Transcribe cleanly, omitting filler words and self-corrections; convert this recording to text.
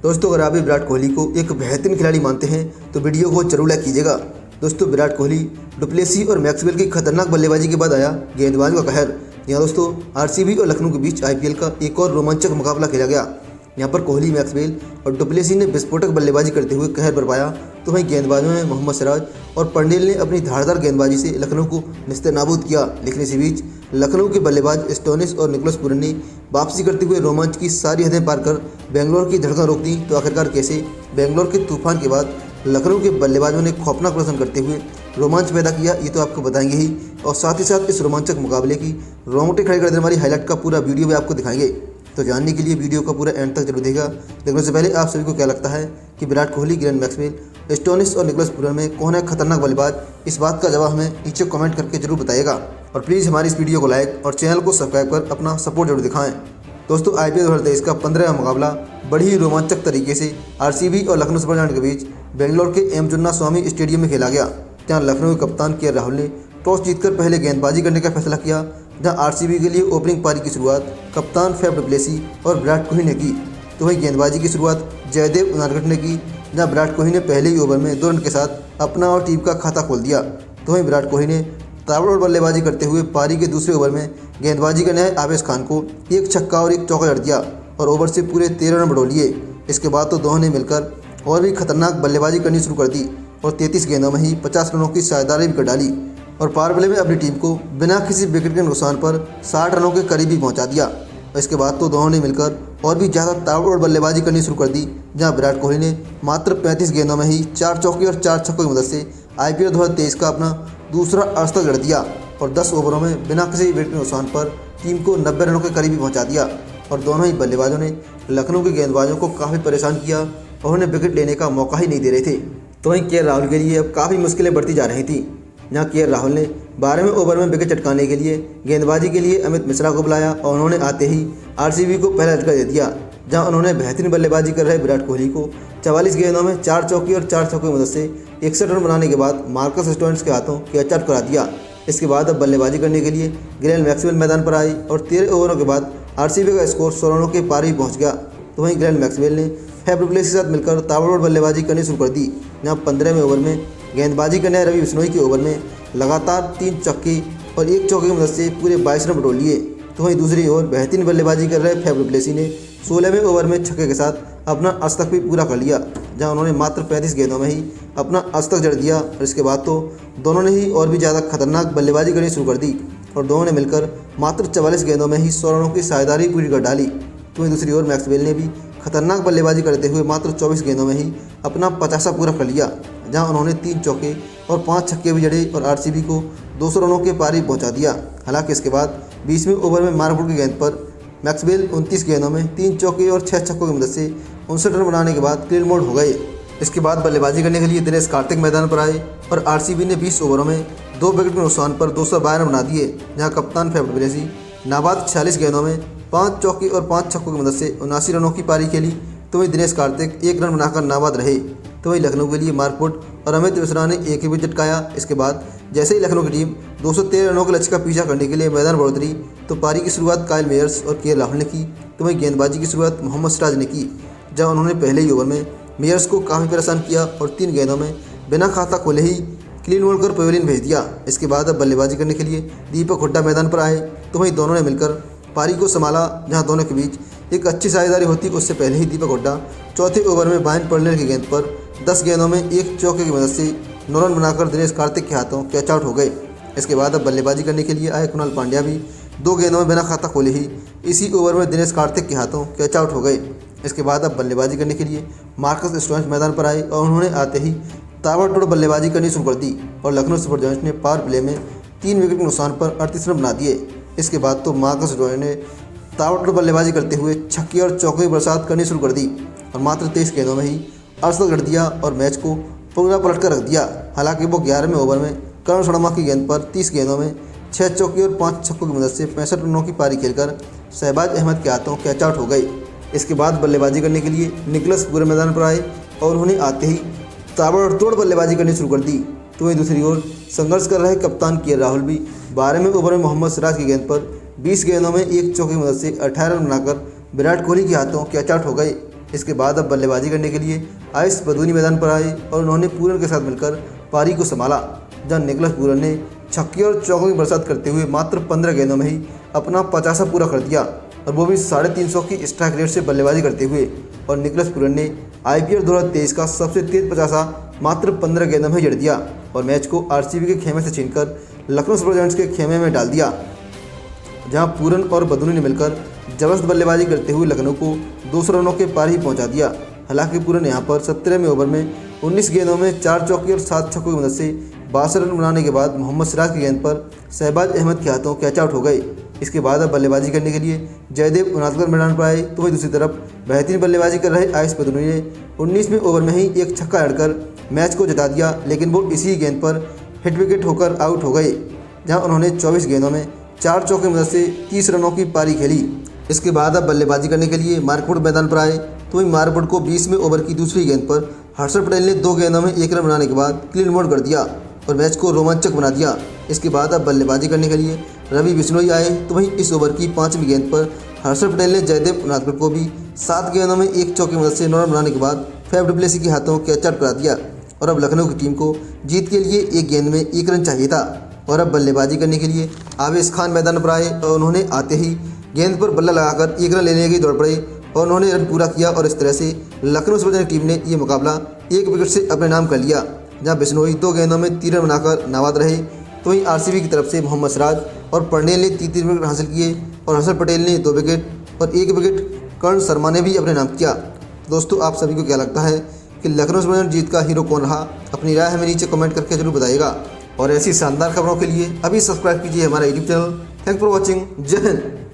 दोस्तों अगर आप भी विराट कोहली को एक बेहतरीन खिलाड़ी मानते हैं तो वीडियो को जरूर लाइक कीजिएगा। दोस्तों विराट कोहली, डुप्लेसी और मैक्सवेल की खतरनाक बल्लेबाजी के बाद आया गेंदबाजों का कहर। यहाँ दोस्तों आरसीबी और लखनऊ के बीच आईपीएल का एक और रोमांचक मुकाबला खेला गया। यहाँ पर कोहली, मैक्सवेल और डुप्लेसी ने विस्फोटक बल्लेबाजी करते हुए कहर बरपाया, तो वहीं गेंदबाजों में मोहम्मद सिराज और पंडेल ने अपनी धारदार गेंदबाजी से लखनऊ को निस्तेनाबूद किया। लेकिन इसी बीच लखनऊ के बल्लेबाज स्टोनिस और निकोलस पूरन ने वापसी करते हुए रोमांच की सारी हदें पार कर बेंगलोर की धड़कन रोक दी। तो आखिरकार कैसे बेंगलोर के तूफान के बाद लखनऊ के बल्लेबाजों ने खौफनाक प्रदर्शन करते हुए रोमांच पैदा किया, ये तो आपको बताएंगे ही। और साथ ही साथ इस रोमांचक मुकाबले की रोंगटे खड़े कर देने वाली हाईलाइट का पूरा वीडियो भी आपको दिखाएंगे। तो जानने के लिए वीडियो का पूरा एंड तक जरूर देखिएगा। लेकिन उससे पहले आप सभी को क्या लगता है कि Virat Kohli, Glenn Maxwell, Stoinis और निकोलस पूरन में कौन है खतरनाक बल्लेबाज? इस बात का जवाब हमें नीचे कमेंट करके जरूर बताइएगा। और प्लीज़ हमारी इस वीडियो को लाइक और चैनल को सब्सक्राइब कर अपना सपोर्ट जरूर दिखाएं। दोस्तों आईपीएल 2023 का 15वां मुकाबला बड़ी ही रोमांचक तरीके से आरसीबी और लखनऊ सुपर जायंट्स के बीच बेंगलोर के एम चिन्नास्वामी स्टेडियम में खेला गया। जहां लखनऊ के कप्तान के राहुल ने टॉस जीतकर पहले गेंदबाजी करने का फैसला किया। जहां आरसीबी के लिए ओपनिंग पारी की शुरुआत कप्तान फैफ डुप्लेसी और विराट कोहली ने की, तो वहीं गेंदबाजी की शुरुआत जयदेव उनादकट ने की। जहां विराट कोहली ने पहले ही ओवर में 2 रन के साथ अपना और टीम का खाता खोल दिया, तो वहीं विराट कोहली ने ताबड़तोड़ बल्लेबाजी करते हुए पारी के दूसरे ओवर में गेंदबाजी करने आए आवेश खान को एक छक्का और एक चौका जड़ दिया और ओवर से पूरे 13 रन बढ़ो लिए। इसके बाद तो दोनों ने मिलकर और भी खतरनाक बल्लेबाजी करनी शुरू कर दी और 33 गेंदों में ही 50 रनों की साझेदारी भी कर डाली और पावर प्ले में अपनी टीम को बिना किसी विकेट के नुकसान पर 60 रनों के करीब ही पहुंचा दिया। और इसके बाद तो दोनों ने मिलकर और भी ज़्यादा ताबड़तोड़ बल्लेबाजी करनी शुरू कर दी। जहां विराट कोहली ने मात्र 35 गेंदों में ही 4 चौके और 4 छक्कों की मदद से आईपीएल 2023 का अपना दूसरा अर्धशतक जड़ दिया और 10 ओवरों में बिना किसी विकेट के नुकसान पर टीम को 90 रनों के करीब ही पहुँचा दिया। और दोनों ही बल्लेबाजों ने लखनऊ के गेंदबाजों को काफ़ी परेशान किया और उन्हें विकेट लेने का मौका ही नहीं दे रहे थे। तो वहीं के राहुल के लिए अब काफ़ी मुश्किलें बढ़ती जा रही थी। जहां के राहुल ने 12वें ओवर में विकेट चटकाने के लिए गेंदबाजी के लिए अमित मिश्रा को बुलाया और उन्होंने आते ही आरसीबी को पहला झटका दे दिया। जहां उन्होंने बेहतरीन बल्लेबाजी कर रहे विराट कोहली को 44 गेंदों में 4 चौके और 4 छक्कों की मदद से 61 रन बनाने के बाद मार्कस स्टोइनिस के हाथों कैच आउट करा दिया। इसके बाद अब बल्लेबाजी करने के लिए ग्लेन मैक्सवेल मैदान पर आए और 13 ओवरों के बाद आरसीबी का स्कोर 16 रनों के पार ही पहुँच गया। तो वहीं ग्लेन मैक्सवेल ने फैफ डुप्लेसी के साथ मिलकर ताबड़तोड़ बल्लेबाजी करनी शुरू कर दी। जहाँ 15वें ओवर में गेंदबाजी करने आए रवि बिश्नोई के ओवर में लगातार 3 छक्के और 1 चौके की मदद से पूरे 22 रन बटोर लिए। तो वहीं दूसरी ओर बेहतरीन बल्लेबाजी कर रहे फैफ डुप्लेसी ने 16वें ओवर में छक्के के साथ अपना अर्धशतक भी पूरा कर लिया। जहां उन्होंने मात्र 35 गेंदों में ही अपना अर्धशतक जड़ दिया और इसके बाद तो दोनों ने ही और भी ज़्यादा खतरनाक बल्लेबाजी करनी शुरू कर दी और दोनों ने मिलकर मात्र 44 गेंदों में ही 100 रनों की साझेदारी पूरी कर डाली। तो वहीं दूसरी ओर मैक्सवेल ने भी खतरनाक बल्लेबाजी करते हुए मात्र 24 गेंदों में ही अपना 50 पूरा कर लिया। जहां उन्होंने 3 चौके और 5 छक्के भी जड़े और आरसीबी को 200 रनों के पार ही पहुंचा दिया। हालांकि इसके बाद 20वें ओवर में मार्कवुड की गेंद पर मैक्सवेल 29 गेंदों में 3 चौके और 6 छक्कों की मदद से 59 रन बनाने के बाद क्लीन मोड हो गए। इसके बाद बल्लेबाजी करने के लिए दिनेश कार्तिक मैदान पर आए और आरसीबी ने 20 ओवरों में 2 विकेट के नुकसान पर 252 रन बना दिए। जहाँ कप्तान फैफ डुप्लेसी नाबाद 46 गेंदों में 5 चौके और 5 छक्कों की मदद से 79 रनों की पारी खेली। तो वहीं दिनेश कार्तिक 1 रन बनाकर नाबाद रहे। तो वहीं लखनऊ के लिए मार्कवुड और अमित मिश्रा ने एक ही विकेट चटकाया। इसके बाद जैसे ही लखनऊ की टीम 213 रनों के लक्ष्य का पीछा करने के लिए मैदान पर उतरी, तो पारी की शुरुआत काइल मेयर्स और के राहुल ने की। तो वहीं गेंदबाजी की शुरुआत मोहम्मद सिराज ने की। जहां उन्होंने पहले ही ओवर में मेयर्स को काफ़ी परेशान किया और 3 गेंदों में बिना खाता खोले ही क्लीन बोल्ड कर पवेलियन भेज दिया। इसके बाद अब बल्लेबाजी करने के लिए दीपक हुड्डा मैदान पर आए। तो वहीं दोनों ने मिलकर पारी को संभाला। जहां दोनों के बीच एक अच्छी साझेदारी होती, उससे पहले ही दीपक हुड्डा चौथे ओवर में बाइन पर्लर की गेंद पर 10 गेंदों में 1 चौके की मदद से 9 रन बनाकर दिनेश कार्तिक के हाथों कैच आउट हो गए। इसके बाद अब बल्लेबाजी करने के लिए आए कुणाल पांड्या भी 2 गेंदों में बिना खाता खोले ही इसी ओवर में दिनेश कार्तिक के हाथों कैच आउट हो गए। इसके बाद अब बल्लेबाजी करने के लिए मार्कस स्टोइनिस मैदान पर आए और उन्होंने आते ही ताबड़तोड़ बल्लेबाजी करनी शुरू कर दी और लखनऊ सुपर जायंट्स ने पावर प्ले में 3 विकेट के नुकसान पर 38 रन बना दिए। इसके बाद तो मार्कस स्टोइनिस ने ताबड़तोड़ बल्लेबाजी करते हुए छक्के और चौके की बरसात करनी शुरू कर दी और मात्र 23 गेंदों में ही अर्धशतक जड़ दिया और मैच को पूरा पलट कर रख दिया। हालांकि वो 11वें ओवर में करण शर्मा की गेंद पर 30 गेंदों में 6 चौके और 5 छक्कों की मदद से 65 रनों की पारी खेलकर शहबाज अहमद के हाथों कैच आउट हो गए। इसके बाद बल्लेबाजी करने के लिए निकोलस पूरे मैदान पर आए और उन्होंने आते ही ताबड़तोड़ बल्लेबाजी करनी शुरू कर दी। तो वहीं दूसरी ओर संघर्ष कर रहे कप्तान के राहुल भी 12वें ओवर में मोहम्मद सिराज की गेंद पर 20 गेंदों में 1 चौके की मदद से 18 रन बनाकर विराट कोहली के हाथों कैच आउट हो गए। इसके बाद अब बल्लेबाजी करने के लिए आयुष बदूनी मैदान पर आए और उन्होंने पूरन के साथ मिलकर पारी को संभाला, जहां निकोलस पूरन ने छक्के और चौकों की बरसात करते हुए मात्र 15 गेंदों में ही अपना 50 पूरा कर दिया, और वो भी 350 की स्ट्राइक रेट से बल्लेबाजी करते हुए। और निकोलस पूरन ने IPL 2023 का सबसे तेज 50 मात्र 15 गेंदों में जड़ दिया और मैच को RCB के खेमे से छीनकर लखनऊ सुपर जायंट्स के खेमे में डाल दिया, जहां पूरन और बदूनी ने मिलकर जबरदस्त बल्लेबाजी करते हुए लखनऊ को 200 रनों के पार ही पहुंचा दिया। हालांकि पूरन यहां पर 17वें ओवर में 19 गेंदों में 4 चौके और 7 छक्कों की मदद से 62 रन बनाने के बाद मोहम्मद सिराज की गेंद पर शहबाज अहमद के हाथों कैच आउट हो गए। इसके बाद अब बल्लेबाजी करने के लिए जयदेव उनादकर मैदान पर आए, तो वहीं दूसरी तरफ बेहतरीन बल्लेबाजी कर रहे आयुष बदूनी ने 19वें ओवर में ही एक छक्का लड़कर मैच को जिता दिया, लेकिन वो इसी गेंद पर हिट विकेट होकर आउट हो गए, जहां उन्होंने 24 गेंदों में 4 चौके की मदद से 30 रनों की पारी खेली। इसके बाद अब बल्लेबाजी करने के लिए मार्कवुड मैदान पर आए, तो वहीं मार्कवुड को 20वें ओवर की दूसरी गेंद पर हर्षद पटेल ने 2 गेंदों में 1 रन बनाने के बाद क्लीन बोल्ड कर दिया और मैच को रोमांचक बना दिया। इसके बाद अब बल्लेबाजी करने के लिए रवि बिश्नोई आए, तो वहीं इस ओवर की 5वीं गेंद पर हर्षद पटेल ने जयदेव उनादकर को भी 7 गेंदों में 1 चौके की मदद से 9 रन बनाने के बाद फैफ डुप्लेसी के हाथों कैच आउट करा दिया और अब लखनऊ की टीम को जीत के लिए 1 गेंद में 1 रन चाहिए था। और अब बल्लेबाजी करने के लिए आवेश खान मैदान पर आए और उन्होंने आते ही गेंद पर बल्ला लगाकर 1 रन लेने की दौड़ पड़े और उन्होंने रन पूरा किया और इस तरह से लखनऊ सुपर जायंट्स टीम ने ये मुकाबला 1 विकेट से अपने नाम कर लिया, जहां बिश्नोई 2 गेंदों में 3 रन बनाकर नाबाद रहे, तो वहीं RCB की तरफ से मोहम्मद सिराज और पटेल ने 3 विकेट हासिल किए और हर्षद पटेल ने 2 विकेट और 1 विकेट कर्ण शर्मा ने भी अपने नाम किया। दोस्तों, आप सभी को क्या लगता है कि लखनऊ सुपर जायंट्स जीत का हीरो कौन रहा? अपनी राय हमें नीचे कमेंट करके जरूर बताइएगा और ऐसी शानदार खबरों के लिए अभी सब्सक्राइब कीजिए हमारा YouTube channel. Thanks for watching. जय हिंद।